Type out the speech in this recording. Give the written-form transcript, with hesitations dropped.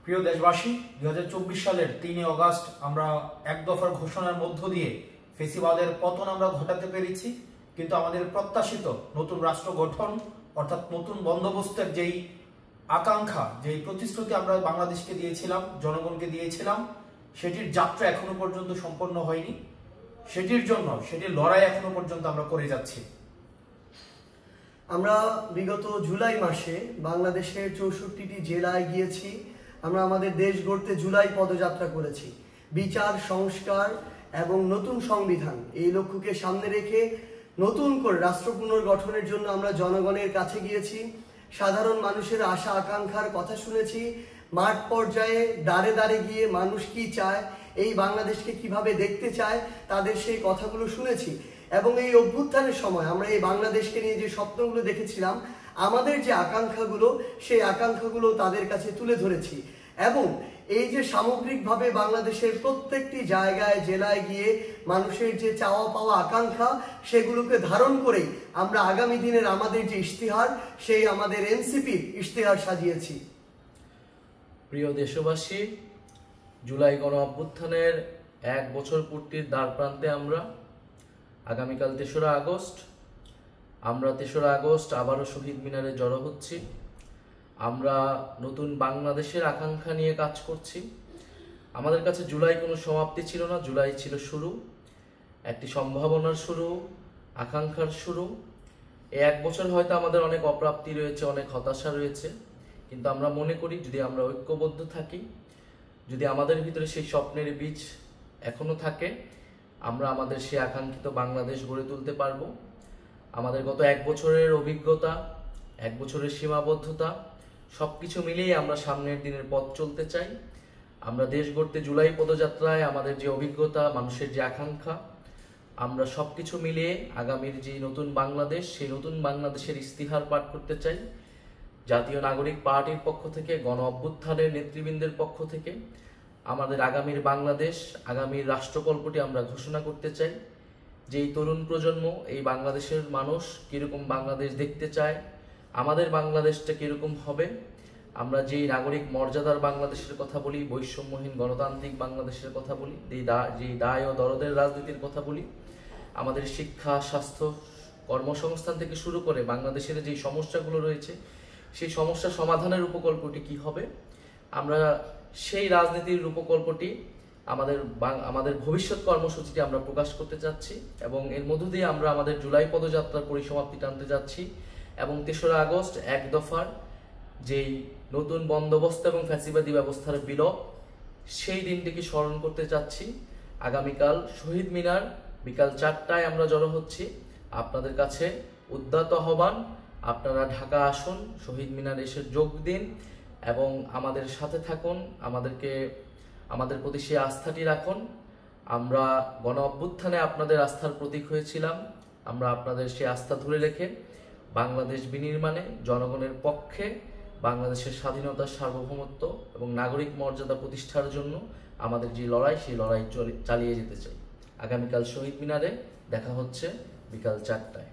প্রিয় দেশবাসী, 2024 সালের 3 অগাস্ট আমরা এক দফার ঘোষণার মধ্য দিয়ে ফেসিবাদের পতন আমরা ঘটাতে পেরেছি। কিন্তু আমাদের প্রত্যাশিত নতুন রাষ্ট্র গঠন অর্থাৎ নতুন বন্দোবস্তের যেই আকাঙ্ক্ষা, যেই প্রতিশ্রুতি আমরা বাংলাদেশকে দিয়েছিলাম, জনগণকে দিয়েছিলাম, সেটির যাত্রা এখনো পর্যন্ত সম্পন্ন হয়নি। সেটির লড়াই এখনো পর্যন্ত আমরা করে যাচ্ছি। আমরা বিগত জুলাই মাসে বাংলাদেশের 64টি জেলায় গিয়েছি। আমরা আমাদের দেশ গড়তে জুলাই পদযাত্রা করেছি। বিচার, সংস্কার এবং নতুন সংবিধান এই লক্ষ্যকে সামনে রেখে নতুন করে রাষ্ট্র পুনর্গঠনের জন্য আমরা জনগণের কাছে গিয়েছি। সাধারণ মানুষের আশা আকাঙ্ক্ষার কথা শুনেছি। মাঠ পর্যায়ে দাঁড়ে দাঁড়ে গিয়ে মানুষ কি চায়, এই বাংলাদেশকে কিভাবে দেখতে চায়, তাদের সেই কথাগুলো শুনেছি। এবং এই অভ্যুত্থানের সময় আমরা এই বাংলাদেশকে নিয়ে যে স্বপ্নগুলো দেখেছিলাম, আমাদের যে আকাঙ্ক্ষাগুলো, সেই আকাঙ্ক্ষাগুলো তাদের কাছে তুলে ধরেছি। এবং এই যে সামগ্রিকভাবে বাংলাদেশের প্রত্যেকটি জায়গায় জেলায় গিয়ে মানুষের যে চাওয়া পাওয়া আকাঙ্ক্ষা, সেগুলোকে ধারণ করেই আমরা আগামী দিনের আমাদের যে ইশতেহার, সেই আমাদের এনসিপির ইশতেহার সাজিয়েছি। প্রিয় দেশবাসী, জুলাই গণ অভ্যুত্থানের 1 বছর পূর্তির দ্বার প্রান্তে আমরা। আগামীকাল 3রা আগস্ট। আমরা 3রা আগস্ট আবারও শহীদ মিনারে জড়ো হচ্ছি। আমরা নতুন বাংলাদেশের আকাঙ্ক্ষা নিয়ে কাজ করছি। আমাদের কাছে জুলাই কোনো সমাপ্তি ছিল না, জুলাই ছিল শুরু, একটি সম্ভাবনার শুরু, আকাঙ্ক্ষার শুরু। এই 1 বছর হয়তো আমাদের অনেক অপ্রাপ্তি রয়েছে, অনেক হতাশা রয়েছে, কিন্তু আমরা মনে করি যদি আমরা ঐক্যবদ্ধ থাকি, যদি আমাদের ভিতরে সেই স্বপ্নের বীজ এখনো থাকে, আমরা আমাদের সেই আকাঙ্ক্ষিত বাংলাদেশ গড়ে তুলতে পারবো। আমাদের গত 1 বছরের অভিজ্ঞতা, 1 বছরের সীমাবদ্ধতা সবকিছু মিলিয়ে আমরা সামনের দিনের পথ চলতে চাই। আমরা দেশ গড়তে জুলাই পদযাত্রায় আমাদের যে অভিজ্ঞতা, মানুষের যে আকাঙ্ক্ষা, আমরা সবকিছু মিলিয়ে আগামীর যে নতুন বাংলাদেশ, সেই নতুন বাংলাদেশের ইশতেহার পাঠ করতে চাই। জাতীয় নাগরিক পার্টির পক্ষ থেকে, গণ অভ্যুত্থানের নেতৃবৃন্দের পক্ষ থেকে আমাদের আগামীর বাংলাদেশ, আগামীর রাষ্ট্রকল্পটি আমরা ঘোষণা করতে চাই। যেই তরুণ প্রজন্ম, এই বাংলাদেশের মানুষ কীরকম বাংলাদেশ দেখতে চায়, আমাদের বাংলাদেশটা কীরকম হবে, আমরা যেই নাগরিক মর্যাদার বাংলাদেশের কথা বলি, বৈষম্যহীন গণতান্ত্রিক বাংলাদেশের কথা বলি, যেই দায় ও দরদের রাজনীতির কথা বলি, আমাদের শিক্ষা, স্বাস্থ্য, কর্মসংস্থান থেকে শুরু করে বাংলাদেশের যেই সমস্যাগুলো রয়েছে, সেই সমস্যা সমাধানের উপকল্পটি কি হবে, আমরা সেই রাজনীতির রূপকল্পটি আমাদের ভবিষ্যৎ কর্মসূচিটি আমরা প্রকাশ করতে যাচ্ছি। এবং এর মধ্য দিয়ে আমরা আমাদের জুলাই পদযাত্রার পরিসমাপ্তি টানতে যাচ্ছি। এবং 3রা আগস্ট 1 দফার যেই নতুন বন্দোবস্ত এবং ফ্যাসিবাদী ব্যবস্থার বিলোপ, সেই দিনটিকে স্মরণ করতে চাচ্ছি। আগামীকাল শহীদ মিনার বিকাল 4টায় আমরা জড়ো হচ্ছি। আপনাদের কাছে উদ্যত আহ্বান, আপনারা ঢাকা আসুন, শহীদ মিনার এসে যোগ দিন এবং আমাদের সাথে থাকুন, আমাদের প্রতি সেই আস্থাটি রাখুন। আমরা গণ অভ্যুত্থানে আপনাদের আস্থার প্রতীক হয়েছিলাম। আমরা আপনাদের সেই আস্থা ধরে রেখে বাংলাদেশ বিনির্মাণে জনগণের পক্ষে, বাংলাদেশের স্বাধীনতা, সার্বভৌমত্ব এবং নাগরিক মর্যাদা প্রতিষ্ঠার জন্য আমাদের যে লড়াই, সেই লড়াই চালিয়ে যেতে চাই। আগামীকাল শহীদ মিনারে দেখা হচ্ছে বিকাল 4টায়।